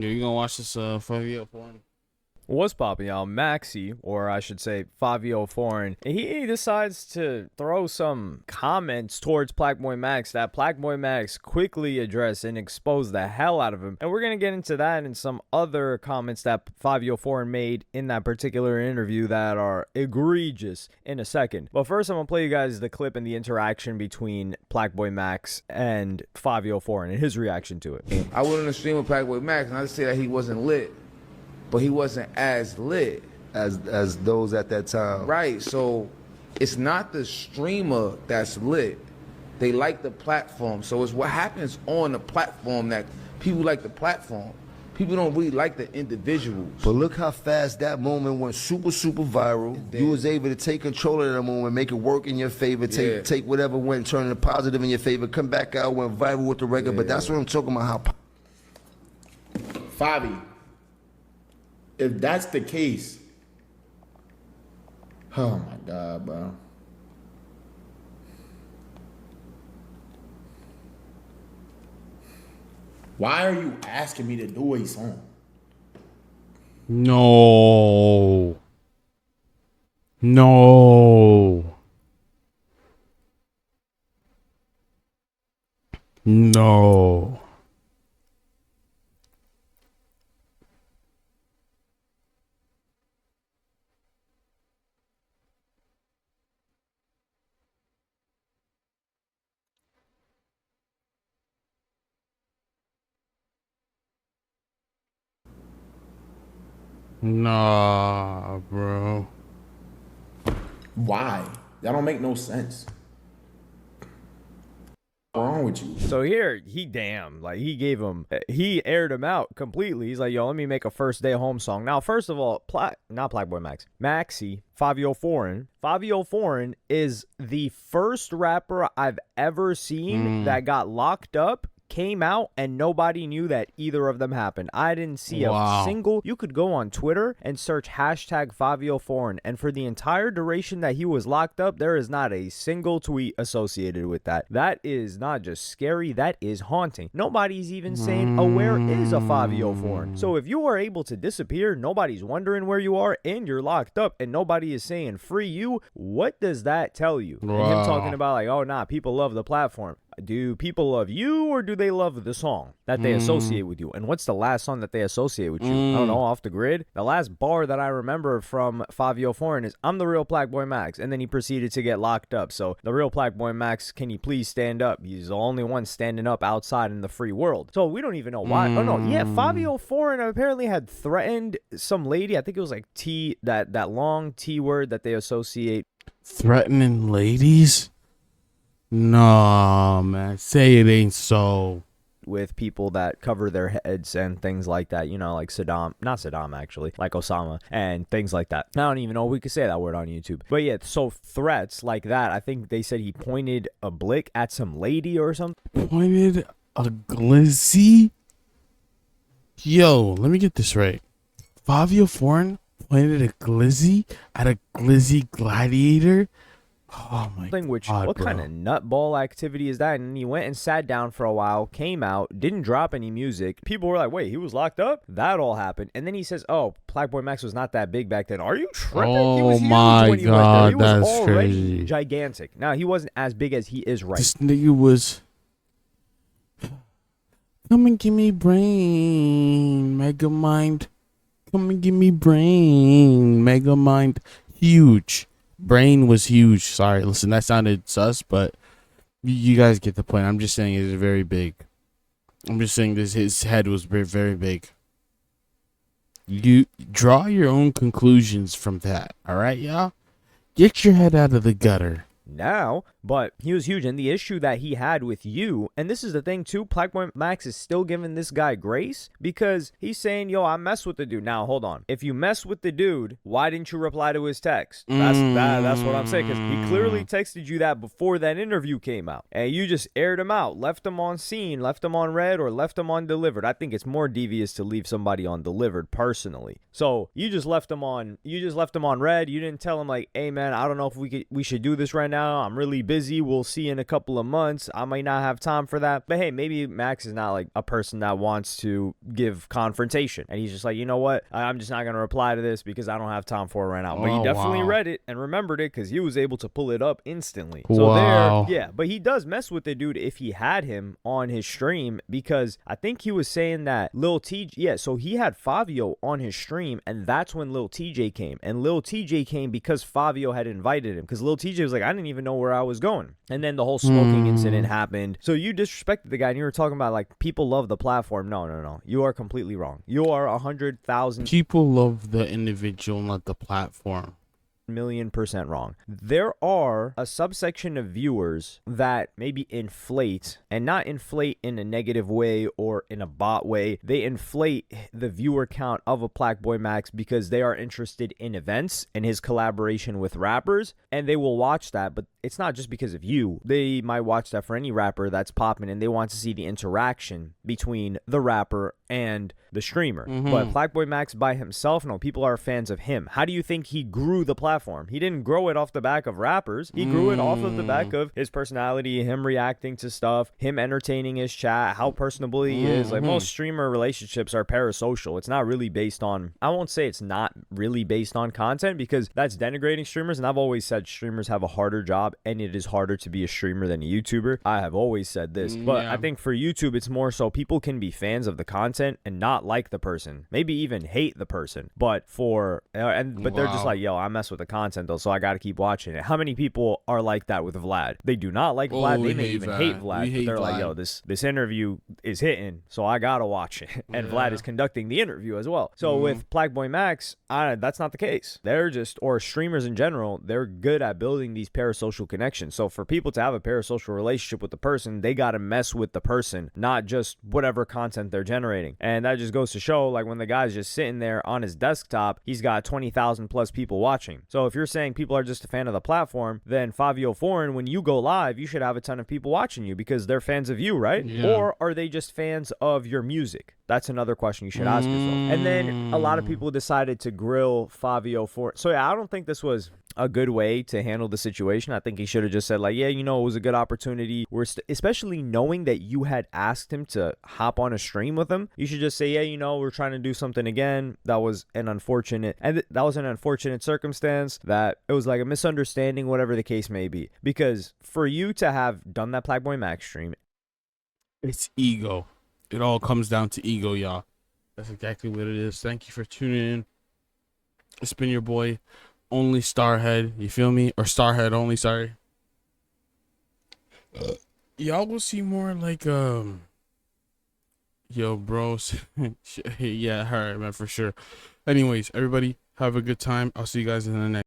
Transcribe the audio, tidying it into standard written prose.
Yeah, you gonna watch this Fivio Foreign? What's popping, y'all? Maxi, or I should say Fivio Foreign, he decides to throw some comments towards Plaqueboymax that Plaqueboymax quickly addressed and exposed the hell out of him. And we're going to get into that and some other comments that Fivio Foreign made in that particular interview that are egregious in a second. But first, I'm going to play you guys the clip and the interaction between Plaqueboymax and Fivio Foreign and his reaction to it. I went on the stream with Plaqueboymax and I just say that he wasn't lit. But he wasn't as lit as those at that time. right. So it's not the streamer that's lit. They like the platform. So it's what happens on the platform that people like the platform. People don't really like the individuals. But look how fast that moment went super viral. You was able to take control of that moment, make it work in your favor, take whatever went, turn it positive in your favor, come back out, went viral with the record. But that's what I'm talking about. How Fabi, if that's the case, oh my God, bro. Why are you asking me to do a song? No. No. No. Nah, bro. Why? That don't make no sense. What's wrong with you? So here, he aired him out completely. He's like, yo, let me make a first day home song. Now, first of all, not Plaqueboymax, Maxi, Fivio Foreign. Fivio Foreign is the first rapper I've ever seen that got locked up, came out, and nobody knew that either of them happened. I didn't see a single. You could go on Twitter and search hashtag Fivio Foreign, and for the entire duration that he was locked up, there is not a single tweet associated with that. That is not just scary, that is haunting. Nobody's even saying, oh, where is a Fivio Foreign? So if you are able to disappear, nobody's wondering where you are, and you're locked up, and nobody is saying free you, what does that tell you? And him talking about like, oh, nah, people love the platform. Do people love you, or do they love the song that they associate with you? And what's the last song that they associate with you? I don't know, off the grid. The last bar that I remember from Fivio Foreign is, I'm the real Plaqueboymax. And then he proceeded to get locked up. So the real Plaqueboymax, can you please stand up? He's the only one standing up outside in the free world. So we don't even know why. Oh, no. Yeah, Fivio Foreign apparently had threatened some lady. I think it was like T, that long T word that they associate. Threatening ladies? No, man. Say it ain't so. With people that cover their heads and things like that, you know, like Saddam, not Saddam actually, like Osama and things like that. I don't even know if we could say that word on YouTube. But yeah, so threats like that, I think they said he pointed a blick at some lady or something. Pointed a glizzy? Yo, let me get this right. Fivio Foreign pointed a glizzy at a glizzy gladiator? Oh my God, what bro. kind of nutball activity is that? And he went and sat down for a while, came out, didn't drop any music. People were like, wait, he was locked up? That all happened. And then he says, oh, Plaqueboymax was not that big back then. Are you tripping? He was huge when he went there. He was already crazy. Gigantic. Now, he wasn't as big as he is right. This nigga was... Come and give me brain, Mega Mind. Come and give me brain, Mega Mind. Huge. Brain was huge. Sorry, listen, that sounded sus, but you guys get the point. I'm just saying it's very big. I'm just saying this. His head was very, very big. You draw your own conclusions from that. All right, y'all. Get your head out of the gutter. Now, but he was huge, and the issue that he had with you, and this is the thing too, Plaqueboymax is still giving this guy grace because he's saying, yo, I mess with the dude. Now, hold on. If you mess with the dude, why didn't you reply to his text? That's what I'm saying, because he clearly texted you that before that interview came out, and you just aired him out, left him on scene, left him on red, or left him on delivered. I think it's more devious to leave somebody on delivered personally. So you just left him on red. You didn't tell him like, hey man, I don't know if we should do this right now. now. I'm really busy. We'll see in a couple of months. I might not have time for that. But hey, maybe Max is not like a person that wants to give confrontation. And he's just like, you know what? I'm just not going to reply to this because I don't have time for it right now. But he definitely read it and remembered it because he was able to pull it up instantly. So there, yeah. But he does mess with the dude if he had him on his stream, because I think he was saying that Lil TJ, yeah, so he had Fivio on his stream, and that's when Lil TJ came. And Lil TJ came because Fivio had invited him, because Lil TJ was like, I didn't even know where I was going. And then the whole smoking incident happened. So you disrespected the guy, and you were talking about like people love the platform. No. You are completely wrong. You are 100,000 people love the individual, not the platform. million% wrong. There are a subsection of viewers that maybe inflate, and not inflate in a negative way or in a bot way. They inflate the viewer count of a Plaqueboymax because they are interested in events and his collaboration with rappers, and they will watch that. But it's not just because of you. They might watch that for any rapper that's popping, and they want to see the interaction between the rapper and the streamer. But Plaqueboymax by himself, no, people are fans of him. How do you think he grew the platform? He didn't grow it off the back of rappers. He grew it off of the back of his personality, him reacting to stuff, him entertaining his chat, how personable he is. Like most streamer relationships are parasocial. It's not really based on, I won't say it's not really based on content, because that's denigrating streamers. And I've always said streamers have a harder job, and it is harder to be a streamer than a YouTuber. I have always said this, but I think for YouTube, it's more so people can be fans of the content and not like the person, maybe even hate the person, but for but they're just like, yo, I mess with the content though, so I gotta keep watching it. How many people are like that with Vlad? They do not like Vlad. They may even hate Vlad, but they're like, yo, this interview is hitting, so I gotta watch it. And Vlad is conducting the interview as well. So with Plaqueboymax, that's not the case. They're just, or streamers in general, they're good at building these parasocial connections. So for people to have a parasocial relationship with the person, they gotta mess with the person, not just whatever content they're generating. And that just goes to show, like, when the guy's just sitting there on his desktop, he's got 20,000 plus people watching. So if you're saying people are just a fan of the platform, then Fivio Foreign, when you go live, you should have a ton of people watching you because they're fans of you, right? Or are they just fans of your music? That's another question you should ask yourself. And then a lot of people decided to grill Fivio Foreign. So yeah, I don't think this was a good way to handle the situation. I think he should have just said, like, yeah, you know, it was a good opportunity. Especially knowing that you had asked him to hop on a stream with him. You should just say, yeah, you know, we're trying to do something again. That was an unfortunate circumstance, that it was like a misunderstanding, whatever the case may be. Because for you to have done that Plaqueboymax stream, it's ego. It all comes down to ego, y'all. That's exactly what it is. Thank you for tuning in. It's been your boy, Only Starhead. You feel me? Or Starhead Only, sorry. Y'all will see more like, yo, bros. Yeah, alright, man, for sure. Anyways, everybody, have a good time. I'll see you guys in the next.